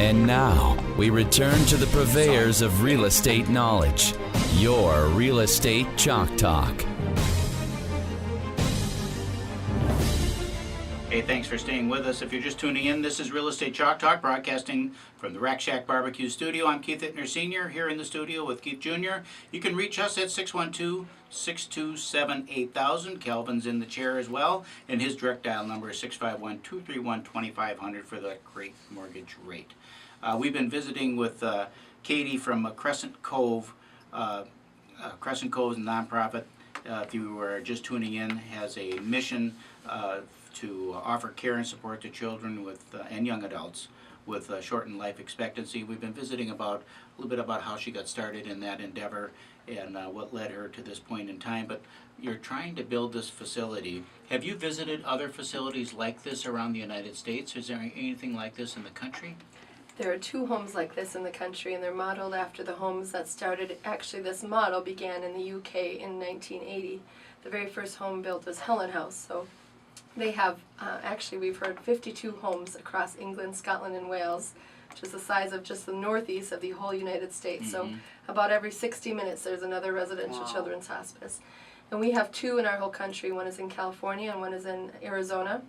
And now, we return to the purveyors of real estate knowledge, your Real Estate Chalk Talk. Hey, thanks for staying with us. If you're just tuning in, this is Real Estate Chalk Talk, broadcasting from the Rack Shack Barbecue Studio. I'm Keith Hittner Sr. here in the studio with Keith Jr. You can reach us at 612-627-8000. Kelvin's in the chair as well, and his direct dial number is 651-231-2500 for the great mortgage rate. We've been visiting with Katie from Crescent Cove. Crescent Cove is a nonprofit. If you were just tuning in, has a mission to offer care and support to children with and young adults with shortened life expectancy. We've been visiting a little bit about how she got started in that endeavor and what led her to this point in time. But you're trying to build this facility. Have you visited other facilities like this around the United States? Is there anything like this in the country? There are 2 homes like this in the country, and they're modeled after the homes that started. Actually, this model began in the UK in 1980. The very first home built was Helen House. So they have, actually we've heard 52 homes across England, Scotland, and Wales, which is the size of just the northeast of the whole United States. So about every 60 minutes there's another residential children's hospice. And we have 2 in our whole country. One is in California and one is in Arizona.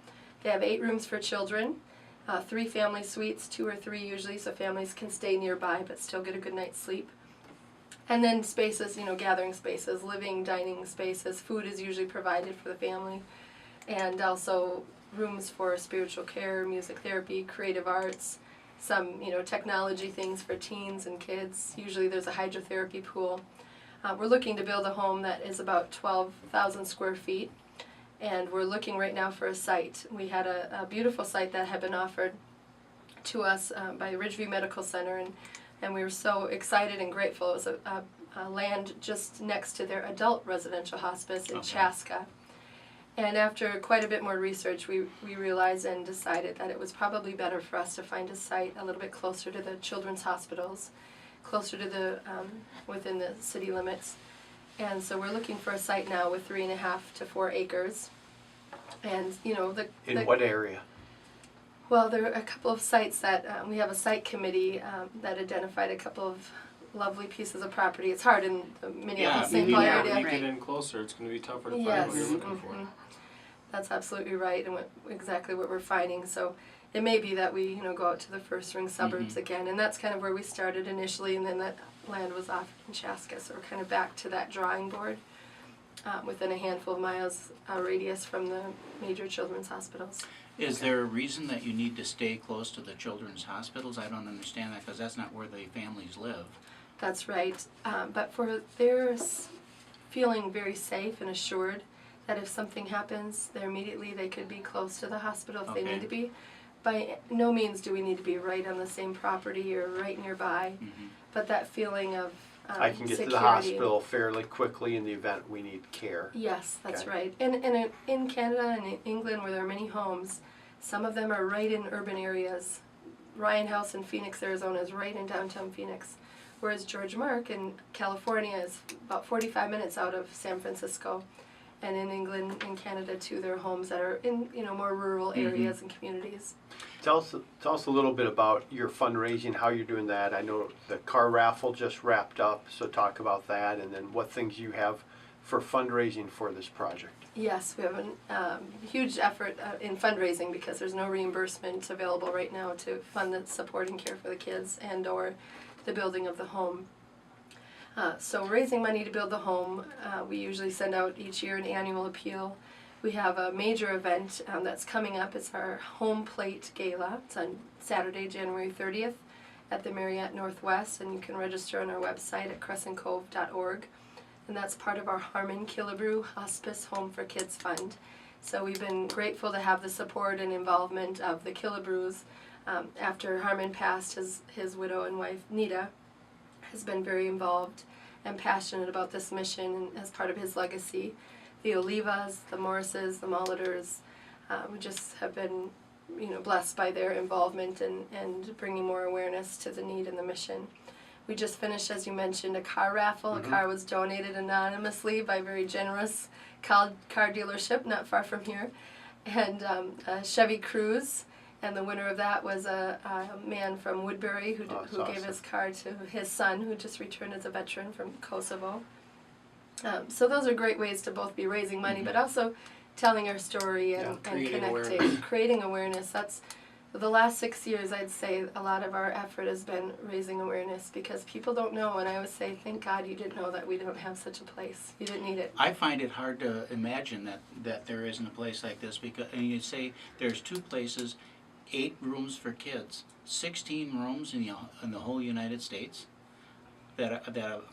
They have 8 rooms for children, 3 family suites, 2 or 3 usually, so families can stay nearby but still get a good night's sleep. And then spaces, gathering spaces, living, dining spaces. Food is usually provided for the family. And also rooms for spiritual care, music therapy, creative arts, some technology things for teens and kids. Usually there's a hydrotherapy pool. We're looking to build a home that is about 12,000 square feet, and we're looking right now for a site. We had a beautiful site that had been offered to us by Ridgeview Medical Center, and we were so excited and grateful. It was a land just next to their adult residential hospice in Chaska. And after quite a bit more research, we realized and decided that it was probably better for us to find a site a little bit closer to the children's hospitals, closer to the within the city limits. And so we're looking for a site now with 3.5 to 4 acres. And in what area? Well, there are a couple of sites that we have a site committee that identified a couple of lovely pieces of property. It's hard in the Minneapolis-St. Paul area. You get in closer, it's going to be tougher to find what you're looking for. That's absolutely right, and exactly what we're finding. So it may be that we go out to the first ring suburbs again, and that's kind of where we started initially, and then that land was offered in Chaska, so we're kind of back to that drawing board within a handful of miles radius from the major children's hospitals. Is there a reason that you need to stay close to the children's hospitals? I don't understand that, because that's not where the families live. That's right, but for their feeling very safe and assured that if something happens, they could be close to the hospital if they need to be. By no means do we need to be right on the same property or right nearby, but that feeling of I can get security. to the hospital fairly quickly in the event we need care. Yes, that's right. And in Canada and in England, where there are many homes, some of them are right in urban areas. Ryan House in Phoenix, Arizona is right in downtown Phoenix, whereas George Mark in California is about 45 minutes out of San Francisco. And in England and Canada too, there are homes that are in more rural areas and communities. Tell us a little bit about your fundraising, how you're doing that. I know the car raffle just wrapped up, so talk about that, and then what things you have for fundraising for this project. Yes, we have a huge effort in fundraising because there's no reimbursement available right now to fund the support and care for the kids and or the building of the home. So raising money to build the home, we usually send out each year an annual appeal. We have a major event that's coming up. It's our Home Plate Gala. It's on Saturday, January 30th at the Marriott Northwest, and you can register on our website at crescentcove.org. And that's part of our Harmon Killebrew Hospice Home for Kids Fund. So we've been grateful to have the support and involvement of the Killebrews. After Harmon passed, his widow and wife, Nita, has been very involved and passionate about this mission and as part of his legacy. The Olivas, the Morrises, the Molitors, we just have been blessed by their involvement and bringing more awareness to the need and the mission. We just finished, as you mentioned, a car raffle. A car was donated anonymously by a very generous car dealership not far from here. And a Chevy Cruze And the winner of that was a man from Woodbury who That's gave awesome. his car to his son, who just returned as a veteran from Kosovo. So those are great ways to both be raising money, but also telling our story and Creating connecting, awareness. creating awareness. That's the last 6 years, I'd say a lot of our effort has been raising awareness because people don't know. And I always say, thank God you didn't know that we don't have such a place. You didn't need it. I find it hard to imagine that there isn't a place like this because, and you say there's 2 places, 8 rooms for kids, 16 rooms in the whole United States that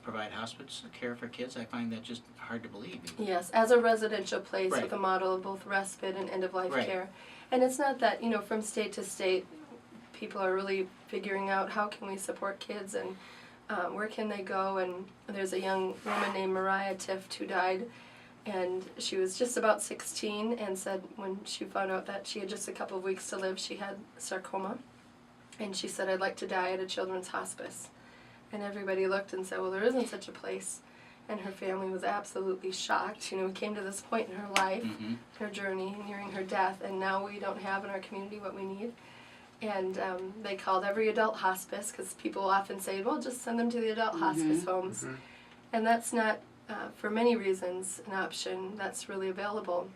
provide hospice care for kids. I find that just hard to believe. Yes, as a residential place Right. with a model of both respite and end-of-life Right. care. And it's not that, from state to state, people are really figuring out how can we support kids and where can they go. And there's a young woman named Mariah Tift who died, and she was just about 16 and said when she found out that she had just a couple of weeks to live, she had sarcoma. And she said, I'd like to die at a children's hospice. And everybody looked and said, well, there isn't such a place. And her family was absolutely shocked. We came to this point in her life, her journey, nearing her death, and now we don't have in our community what we need. And they called every adult hospice, because people often say, well, just send them to the adult hospice homes. And that's not, for many reasons, an option that's really available.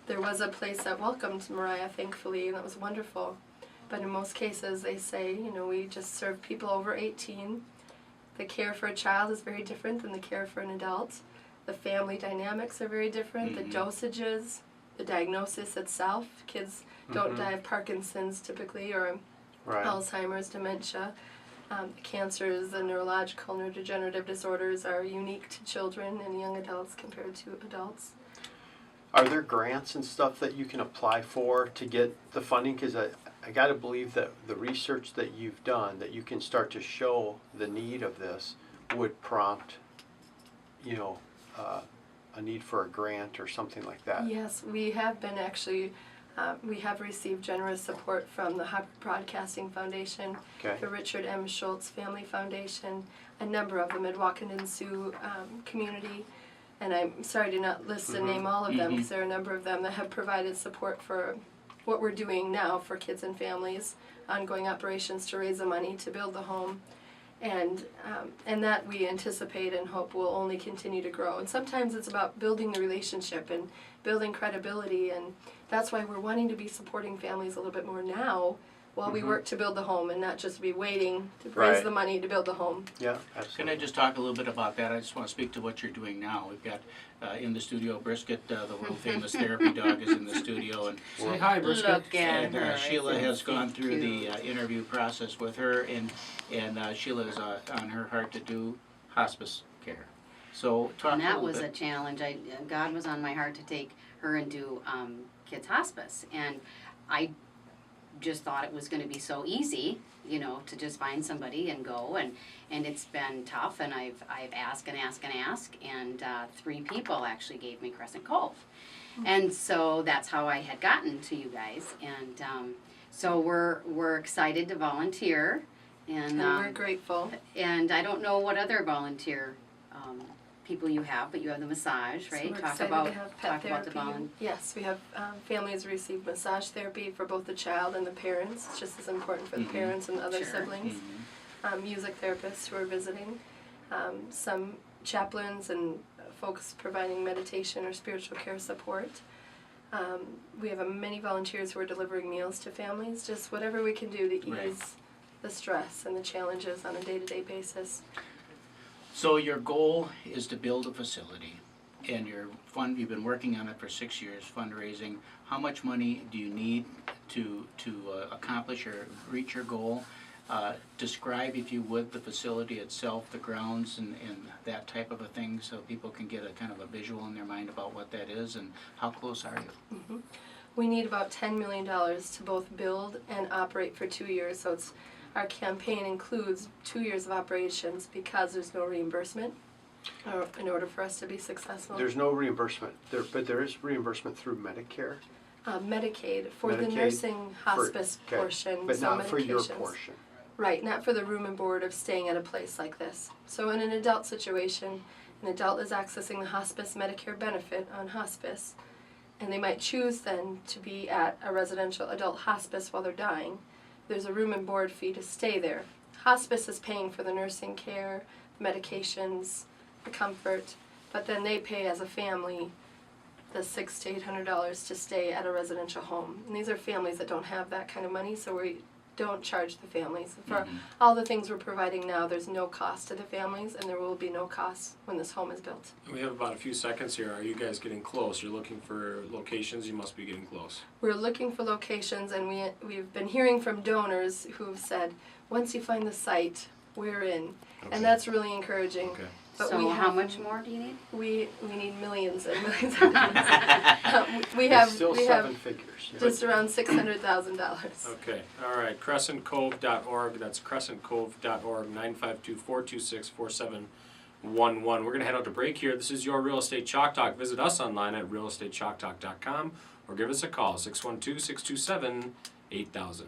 There was a place that welcomed Mariah, thankfully, and that was wonderful. But in most cases, they say, we just serve people over 18. The care for a child is very different than the care for an adult. The family dynamics are very different. The dosages, the diagnosis itself. Kids don't die of Parkinson's typically, or Alzheimer's, dementia. Cancers, the neurological, neurodegenerative disorders are unique to children and young adults compared to adults. Are there grants and stuff that you can apply for to get the funding? Because I got to believe that the research that you've done, that you can start to show the need of this, would prompt, a need for a grant or something like that. Yes, we have been actually, we have received generous support from the Harvard Broadcasting Foundation, Okay. the Richard M. Schultz Family Foundation, a number of the Mdewakanton Sioux community. And I'm sorry to not list and name all of them, because there are a number of them that have provided support for what we're doing now for kids and families, ongoing operations to raise the money to build the home, and that we anticipate and hope will only continue to grow. And sometimes it's about building the relationship and building credibility, and that's why we're wanting to be supporting families a little bit more now while we work to build the home, and not just be waiting to raise the money to build the home. Yeah, absolutely. Can I just talk a little bit about that? I just want to speak to what you're doing now. We've got in the studio Brisket, the world famous therapy dog, is in the studio, and Say hi, Brisket. Look at her. Sheila has Isn't gone she through cute? the interview process with her, and Sheila is on her heart to do hospice care. So talk And a that little was a bit. challenge. God was on my heart to take her and do kids hospice, and I just thought it was going to be so easy, to just find somebody and go, and it's been tough, and I've asked and asked and asked, and 3 people actually gave me Crescent Cove, and so that's how I had gotten to you guys, and so we're excited to volunteer, And we're grateful. and I don't know what other volunteer people you have, but you have the massage, right? So we're talk excited about to have pet the therapy. Yes, we have families receive massage therapy for both the child and the parents. It's just as important for the parents and other Sure. siblings. Music therapists who are visiting. Some chaplains and folks providing meditation or spiritual care support. We have many volunteers who are delivering meals to families. Just whatever we can do to Right. ease the stress and the challenges on a day-to-day basis. So your goal is to build a facility, and you've been working on it for 6 years, fundraising. How much money do you need to accomplish or reach your goal? Describe, if you would, the facility itself, the grounds, and that type of a thing, so people can get a kind of a visual in their mind about what that is, and how close are you? We need about $10 million to both build and operate for 2 years. So our campaign includes 2 years of operations because there's no reimbursement in order for us to be successful. There's no reimbursement, but there is reimbursement through Medicare. Medicaid for the Medicaid nursing hospice okay, portion. but so not for your medications. portion. Right, not for the room and board of staying at a place like this. So in an adult situation, an adult is accessing the hospice Medicare benefit on hospice. and they might choose then to be at a residential adult hospice while they're dying. There's a room and board fee to stay there. Hospice is paying for the nursing care, medications, the comfort, but then they pay as a family the $600 to $800 to stay at a residential home. And these are families that don't have that kind of money, so we don't charge the families. For all the things we're providing now, there's no cost to the families, and there will be no cost when this home is built. We have about a few seconds here. Are you guys getting close? You're looking for locations. You must be getting close. We're looking for locations, and we've been hearing from donors who've said, once you find the site, we're in. Okay. And that's really encouraging. Okay. But So we how have, much more do you need? we need millions and millions of dollars. We It's have still we seven have figures. just around $600,000. Okay. All right. CrescentCove.org. That's CrescentCove.org. 952-426-4711. We're going to head out to break here. This is your Real Estate Chalk Talk. Visit us online at realestatechalktalk.com or give us a call, 612-627-8000.